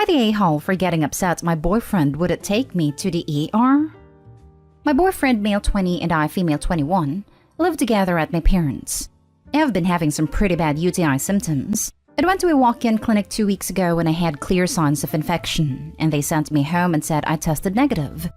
I the a-hole for getting upset my boyfriend wouldn't take me to the ER? My boyfriend, male 20 and I, female 21, live together at my parents'. I have been having some pretty bad UTI symptoms. I went to a walk-in clinic 2 weeks ago when I had clear signs of infection, and they sent me home and said I tested negative.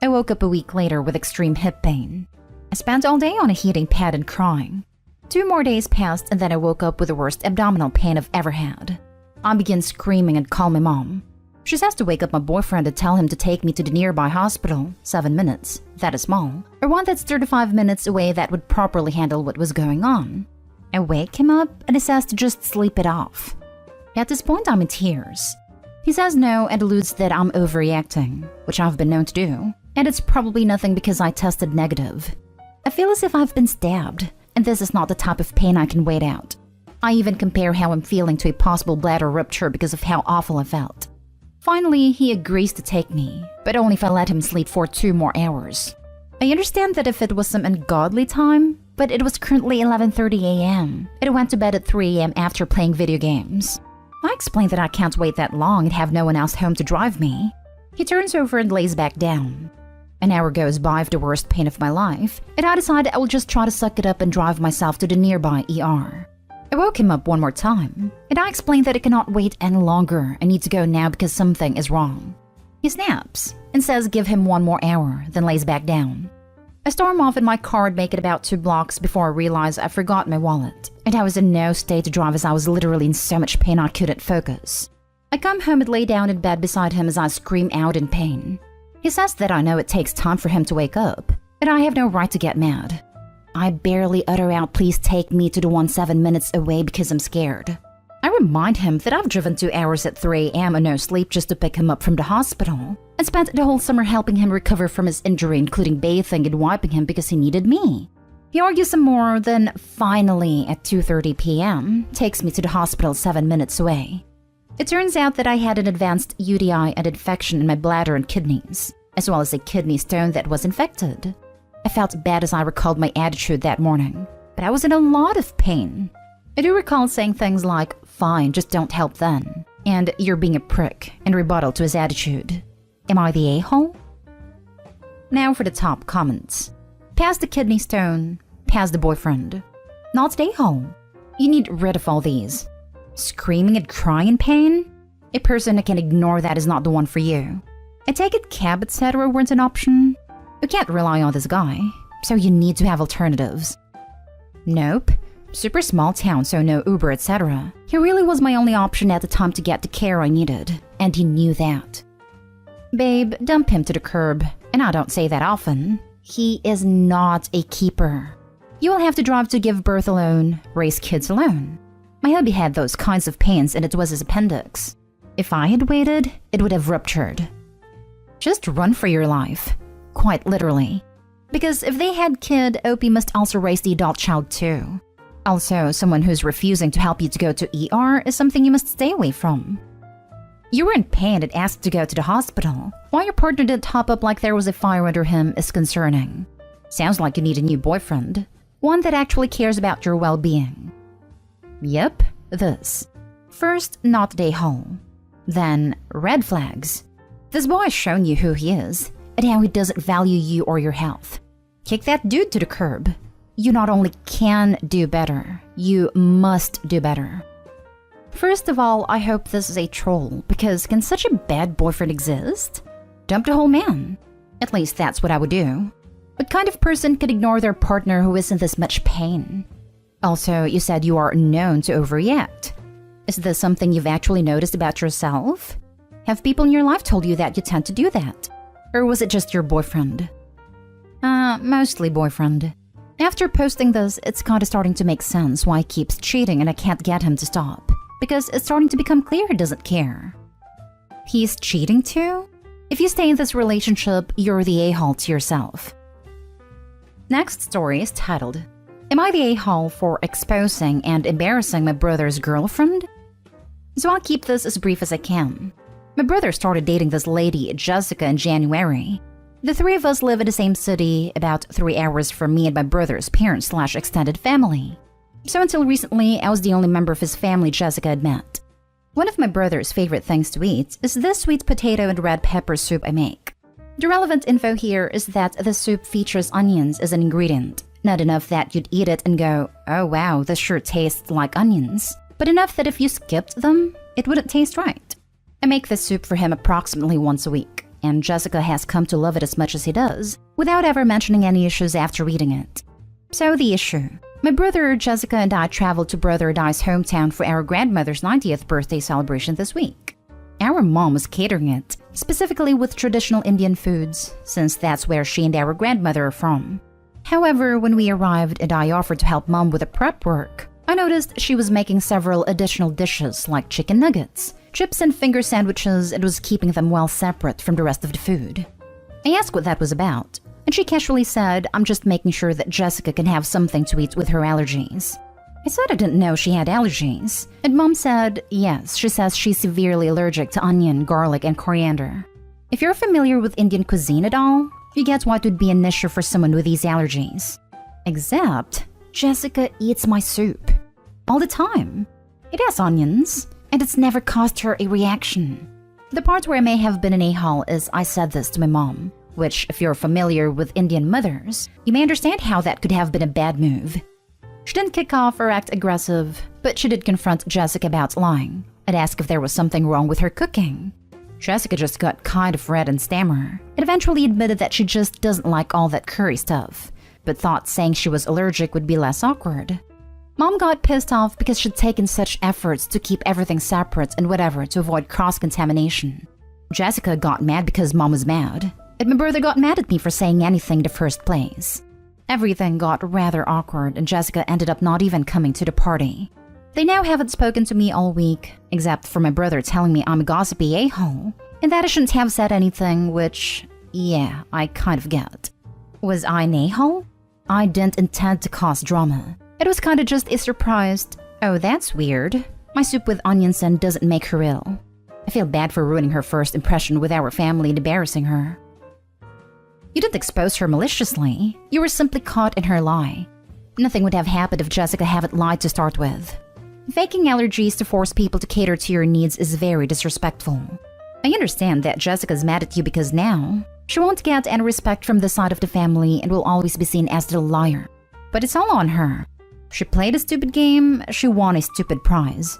I woke up a week later with extreme hip pain. I spent all day on a heating pad and crying. 2 more days passed and then I woke up with the worst abdominal pain I've ever had. I began screaming and called my mom. She says to wake up my boyfriend and tell him to take me to the nearby hospital, 7 minutes, that is small, or one that's 35 minutes away that would properly handle what was going on. I wake him up and he says to just sleep it off. At this point I'm in tears. He says no and alludes that I'm overreacting, which I've been known to do, and it's probably nothing because I tested negative. I feel as if I've been stabbed, and this is not the type of pain I can wait out. I even compare how I'm feeling to a possible bladder rupture because of how awful I felt. Finally, he agrees to take me, but only if I let him sleep for 2 more hours. I understand that if it was some ungodly time, but it was currently 11:30 a.m. and I went to bed at 3 a.m. after playing video games. I explained that I can't wait that long and have no one else home to drive me. He turns over and lays back down. An hour goes by of the worst pain of my life, and I decided I will just try to suck it up and drive myself to the nearby ER. I woke him up one more time, and I explained that I cannot wait any longer. I need to go now because something is wrong. He snaps and says give him 1 more hour, then lays back down. I storm off in my car and make it about 2 blocks before I realize I forgot my wallet, and I was in no state to drive as I was literally in so much pain I couldn't focus. I come home and lay down in bed beside him as I scream out in pain. He says that I know it takes time for him to wake up, and I have no right to get mad. I barely utter out please take me to the one 7 minutes away because I'm scared. I remind him that I've driven 2 hours at 3 a.m. on no sleep just to pick him up from the hospital, and spent the whole summer helping him recover from his injury, including bathing and wiping him because he needed me. He argues some more, then finally at 2:30 p.m. takes me to the hospital 7 minutes away. It turns out that I had an advanced UTI and infection in my bladder and kidneys, as well as a kidney stone that was infected. I felt bad as I recalled my attitude that morning, but I was in a lot of pain. I do recall saying things like, fine, just don't help then, and you're being a prick, in rebuttal to his attitude. Am I the a-hole? Now for the top comments. Past the kidney stone, past the boyfriend. Not the a-hole. You need rid of all these. Screaming and crying in pain? A person that can ignore that is not the one for you. I take it cab etc. weren't an option. You can't rely on this guy, so you need to have alternatives. Nope. Super small town, so no Uber etc. He really was my only option at the time to get the care I needed, and he knew that. Babe, dump him to the curb, and I don't say that often. He is not a keeper. You will have to drive to give birth alone, raise kids alone. My hubby had those kinds of pains and it was his appendix. If I had waited, it would have ruptured. Just run for your life. Quite literally. Because if they had kid, OP must also raise the adult child too. Also, someone who's refusing to help you to go to ER is something you must stay away from. You were in pain and asked to go to the hospital. Why your partner didn't hop up like there was a fire under him is concerning. Sounds like you need a new boyfriend. One that actually cares about your well-being. Yep, this. First, not the hole. Then, red flags. This boy has shown you who he is, and how he doesn't value you or your health. Kick that dude to the curb. You not only can do better, you must do better. First of all, I hope this is a troll, because can such a bad boyfriend exist? Dump the whole man. At least that's what I would do. What kind of person could ignore their partner who is in this much pain? Also, you said you are known to overreact. Is this something you've actually noticed about yourself? Have people in your life told you that you tend to do that? Or was it just your boyfriend? Mostly boyfriend. After posting this, it's kinda starting to make sense why he keeps cheating and I can't get him to stop. Because it's starting to become clear he doesn't care. He's cheating too? If you stay in this relationship, you're the a-hole to yourself. Next story is titled, Am I the a-hole for exposing and embarrassing my brother's girlfriend? So I'll keep this as brief as I can. My brother started dating this lady, Jessica, in January. The 3 of us live in the same city, about 3 hours from me and my brother's parents/extended family. So until recently, I was the only member of his family Jessica had met. One of my brother's favorite things to eat is this sweet potato and red pepper soup I make. The relevant info here is that the soup features onions as an ingredient. Not enough that you'd eat it and go, oh wow, this sure tastes like onions. But enough that if you skipped them, it wouldn't taste right. I make this soup for him approximately once a week, and Jessica has come to love it as much as he does, without ever mentioning any issues after eating it. So the issue. My brother, Jessica, and I traveled to Brother Dai's hometown for our grandmother's 90th birthday celebration this week. Our mom was catering it, specifically with traditional Indian foods, since that's where she and our grandmother are from. However, when we arrived and I offered to help mom with the prep work, I noticed she was making several additional dishes like chicken nuggets, chips and finger sandwiches, and was keeping them well separate from the rest of the food. I asked what that was about, and she casually said, I'm just making sure that Jessica can have something to eat with her allergies. I said I didn't know she had allergies, and Mom said, yes, she says she's severely allergic to onion, garlic, and coriander. If you're familiar with Indian cuisine at all, you get what would be an issue for someone with these allergies. Except, Jessica eats my soup. All the time. It has onions, and it's never caused her a reaction. The part where I may have been an a-hole is I said this to my mom, which, if you're familiar with Indian mothers, you may understand how that could have been a bad move. She didn't kick off or act aggressive, but she did confront Jessica about lying and ask if there was something wrong with her cooking. Jessica just got kind of red and stammer, and eventually admitted that she just doesn't like all that curry stuff, but thought saying she was allergic would be less awkward. Mom got pissed off because she'd taken such efforts to keep everything separate and whatever to avoid cross-contamination. Jessica got mad because Mom was mad, and my brother got mad at me for saying anything in the first place. Everything got rather awkward, and Jessica ended up not even coming to the party. They now haven't spoken to me all week, except for my brother telling me I'm a gossipy a-hole, and that I shouldn't have said anything, which, yeah, I kind of get. Was I an a-hole? I didn't intend to cause drama. It was kinda just a surprise. Oh, that's weird. My soup with onions in doesn't make her ill. I feel bad for ruining her first impression with our family and embarrassing her. You didn't expose her maliciously. You were simply caught in her lie. Nothing would have happened if Jessica hadn't lied to start with. Faking allergies to force people to cater to your needs is very disrespectful. I understand that Jessica's mad at you because now, she won't get any respect from this side of the family and will always be seen as the liar. But it's all on her. She played a stupid game, she won a stupid prize.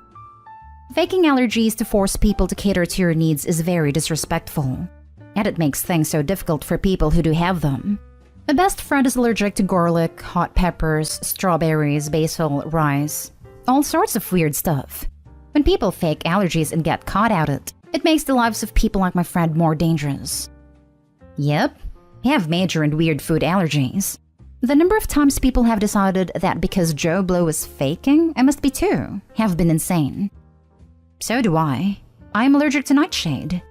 Faking allergies to force people to cater to your needs is very disrespectful. And it makes things so difficult for people who do have them. My best friend is allergic to garlic, hot peppers, strawberries, basil, rice, all sorts of weird stuff. When people fake allergies and get caught at it, it makes the lives of people like my friend more dangerous. Yep, I have major and weird food allergies. The number of times people have decided that because Joe Blow is faking, I must be too, have been insane. So do I. I'm allergic to nightshade.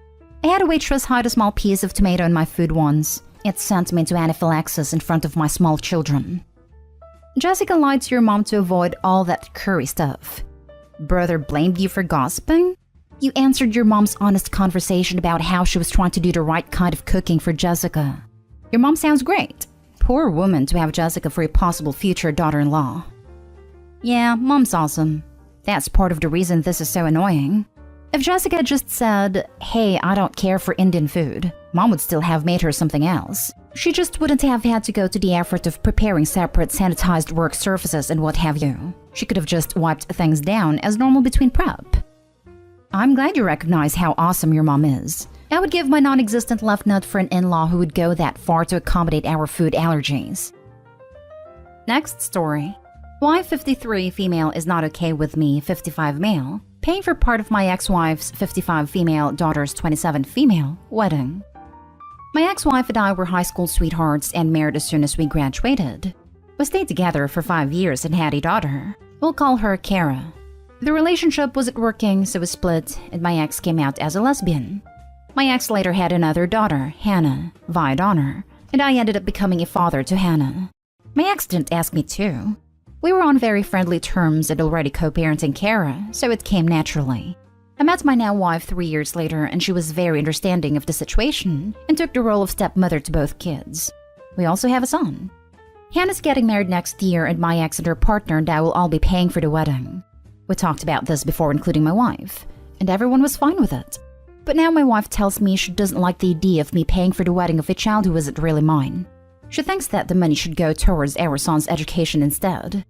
I had a waitress hide a small piece of tomato in my food once. It sent me into anaphylaxis in front of my small children. Jessica lied to your mom to avoid all that curry stuff. Brother blamed you for gossiping? You answered your mom's honest conversation about how she was trying to do the right kind of cooking for Jessica. Your mom sounds great. Poor woman to have Jessica for a possible future daughter-in-law. Yeah, mom's awesome. That's part of the reason this is so annoying. If Jessica just said, hey, I don't care for Indian food, Mom would still have made her something else. She just wouldn't have had to go to the effort of preparing separate sanitized work surfaces and what have you. She could have just wiped things down as normal between prep. I'm glad you recognize how awesome your mom is. I would give my non-existent left nut for an in-law who would go that far to accommodate our food allergies. Next story. Why 53 female is not okay with me 55 male paying for part of my ex-wife's 55 female daughter's 27 female wedding. My ex-wife and I were high school sweethearts and married as soon as we graduated. We stayed together for 5 years and had a daughter. We'll call her Kara. The relationship wasn't working, so we split, and my ex came out as a lesbian. My ex later had another daughter, Hannah, via donor, and I ended up becoming a father to Hannah. My ex didn't ask me to. We were on very friendly terms and already co-parenting Kara, so it came naturally. I met my now wife 3 years later, and she was very understanding of the situation and took the role of stepmother to both kids. We also have a son. Hannah's getting married next year, and my ex and her partner and I will all be paying for the wedding. We talked about this before including my wife, and everyone was fine with it. But now my wife tells me she doesn't like the idea of me paying for the wedding of a child who isn't really mine. She thinks that the money should go towards our son's education instead.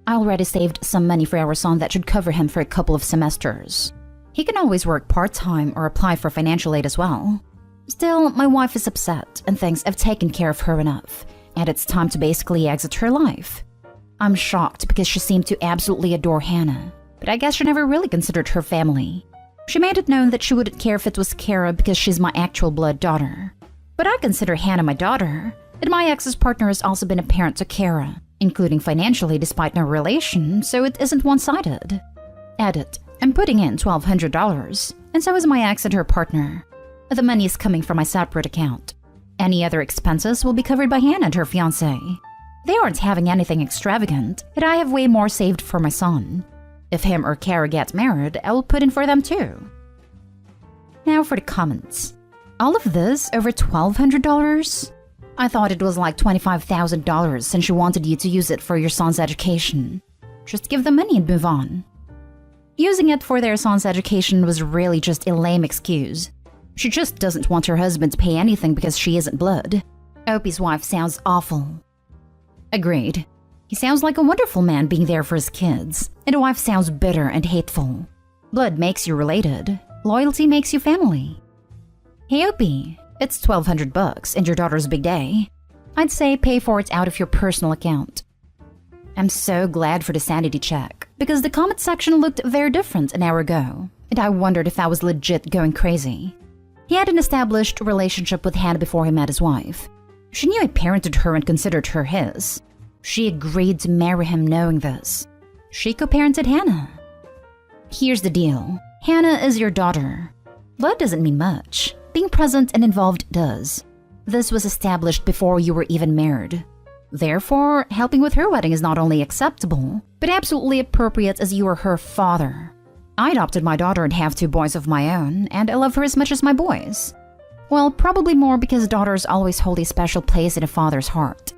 I already saved some money for our son that should cover him for a couple of semesters. He can always work part-time or apply for financial aid as well. Still, my wife is upset and thinks I've taken care of her enough, and it's time to basically exit her life. I'm shocked because she seemed to absolutely adore Hannah, but I guess she never really considered her family. She made it known that she wouldn't care if it was Kara because she's my actual blood daughter. But I consider Hannah my daughter, and my ex's partner has also been a parent to Kara, including financially despite no relation, so it isn't one-sided. Edit. I'm putting in $1,200, and so is my ex and her partner. The money is coming from my separate account. Any other expenses will be covered by Hannah and her fiancé. They aren't having anything extravagant, and I have way more saved for my son. If him or Kara gets married, I will put in for them too. Now for the comments. All of this over $1,200? I thought it was like $25,000 since she wanted you to use it for your son's education. Just give the money and move on. Using it for their son's education was really just a lame excuse. She just doesn't want her husband to pay anything because she isn't blood. Opie's wife sounds awful. Agreed. He sounds like a wonderful man being there for his kids, and a wife sounds bitter and hateful. Blood makes you related. Loyalty makes you family. Hey Opie, it's $1,200 and your daughter's big day. I'd say pay for it out of your personal account. I'm so glad for the sanity check, because the comment section looked very different an hour ago, and I wondered if I was legit going crazy. He had an established relationship with Hannah before he met his wife. She knew I parented her and considered her his. She agreed to marry him knowing this. She co-parented Hannah. Here's the deal. Hannah is your daughter. Blood doesn't mean much. Being present and involved does. This was established before you were even married. Therefore, helping with her wedding is not only acceptable, but absolutely appropriate as you are her father. I adopted my daughter and have 2 boys of my own, and I love her as much as my boys. Well, probably more because daughters always hold a special place in a father's heart.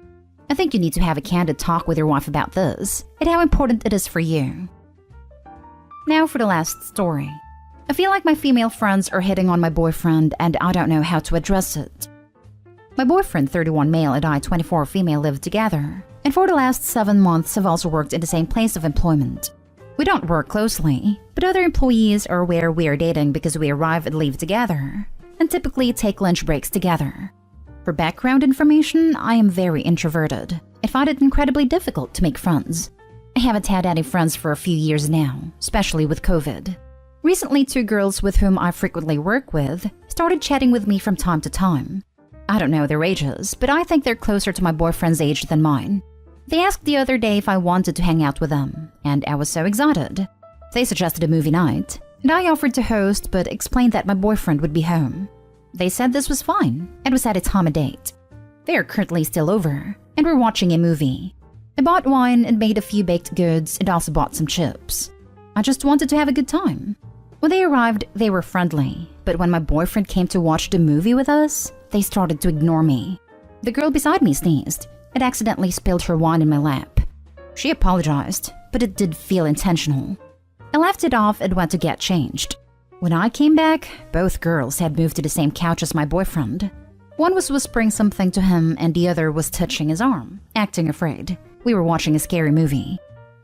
I think you need to have a candid talk with your wife about this, and how important it is for you. Now for the last story. I feel like my female friends are hitting on my boyfriend, and I don't know how to address it. My boyfriend, 31 male, and I, 24 female, live together, and for the last 7 months have also worked in the same place of employment. We don't work closely, but other employees are aware we are dating because we arrive and leave together, and typically take lunch breaks together. For background information, I am very introverted. I find it incredibly difficult to make friends. I haven't had any friends for a few years now, especially with COVID. Recently, 2 girls with whom I frequently work with started chatting with me from time to time. I don't know their ages, but I think they're closer to my boyfriend's age than mine. They asked the other day if I wanted to hang out with them, and I was so excited. They suggested a movie night, and I offered to host but explained that my boyfriend would be home. They said this was fine, and we set a time and date. They are currently still over, and we're watching a movie. I bought wine and made a few baked goods and also bought some chips. I just wanted to have a good time. When they arrived, they were friendly, but when my boyfriend came to watch the movie with us, they started to ignore me. The girl beside me sneezed and accidentally spilled her wine in my lap. She apologized, but it did feel intentional. I laughed it off and went to get changed. When I came back, both girls had moved to the same couch as my boyfriend. One was whispering something to him and the other was touching his arm, acting afraid. We were watching a scary movie.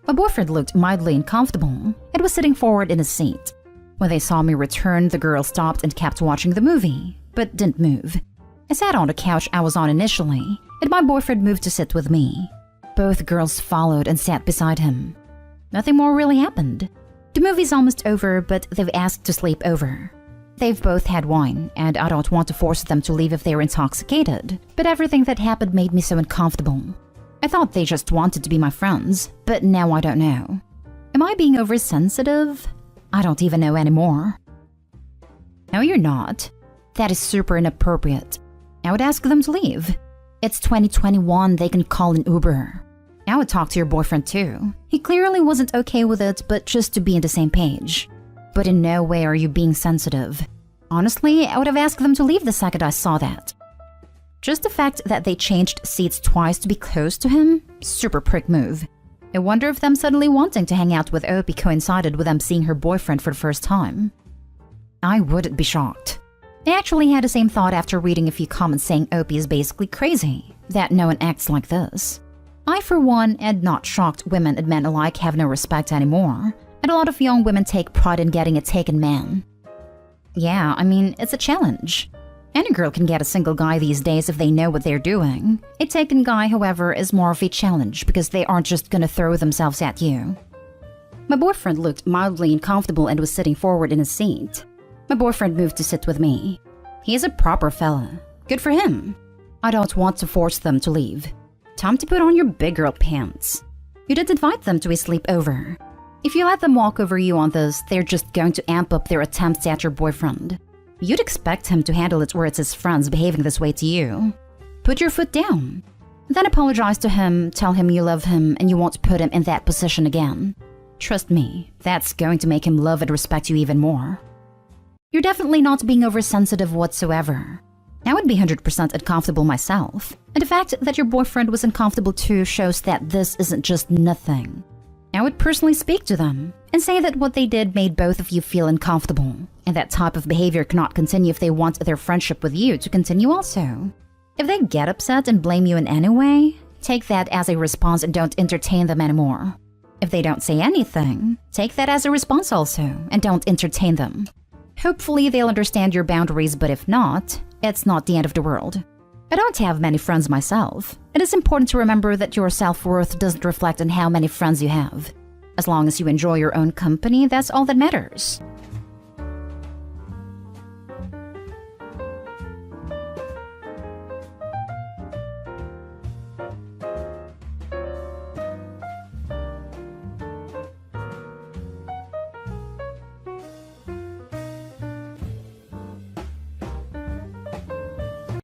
My boyfriend looked mildly uncomfortable and was sitting forward in his seat. When they saw me return, the girl stopped and kept watching the movie, but didn't move. I sat on the couch I was on initially, and my boyfriend moved to sit with me. Both girls followed and sat beside him. Nothing more really happened. The movie's almost over, but they've asked to sleep over. They've both had wine, and I don't want to force them to leave if they're intoxicated, but everything that happened made me so uncomfortable. I thought they just wanted to be my friends, but now I don't know. Am I being oversensitive? I don't even know anymore. No, you're not. That is super inappropriate. I would ask them to leave. It's 2021, they can call an Uber. I would talk to your boyfriend too. He clearly wasn't okay with it, but just to be on the same page. But in no way are you being sensitive. Honestly, I would have asked them to leave the second I saw that. Just the fact that they changed seats twice to be close to him, super prick move. I wonder if them suddenly wanting to hang out with Opie coincided with them seeing her boyfriend for the first time. I wouldn't be shocked. I actually had the same thought after reading a few comments saying OP is basically crazy, that no one acts like this. I, for one, am not shocked women and men alike have no respect anymore, and a lot of young women take pride in getting a taken man. Yeah, I mean, it's a challenge. Any girl can get a single guy these days if they know what they're doing. A taken guy, however, is more of a challenge because they aren't just gonna throw themselves at you. My boyfriend looked mildly uncomfortable and was sitting forward in his seat. My boyfriend moved to sit with me. He is a proper fella. Good for him. I don't want to force them to leave. Time to put on your big girl pants. You didn't invite them to a sleepover. If you let them walk over you on this, they're just going to amp up their attempts at your boyfriend. You'd expect him to handle it where it's his friends behaving this way to you. Put your foot down. Then apologize to him, tell him you love him and you won't put him in that position again. Trust me, that's going to make him love and respect you even more. You're definitely not being oversensitive whatsoever. I would be 100% uncomfortable myself, and the fact that your boyfriend was uncomfortable too shows that this isn't just nothing. I would personally speak to them and say that what they did made both of you feel uncomfortable, and that type of behavior cannot continue if they want their friendship with you to continue also. If they get upset and blame you in any way, take that as a response and don't entertain them anymore. If they don't say anything, take that as a response also and don't entertain them. Hopefully they'll understand your boundaries, but if not, it's not the end of the world. I don't have many friends myself. It is important to remember that your self-worth doesn't reflect on how many friends you have. As long as you enjoy your own company, that's all that matters.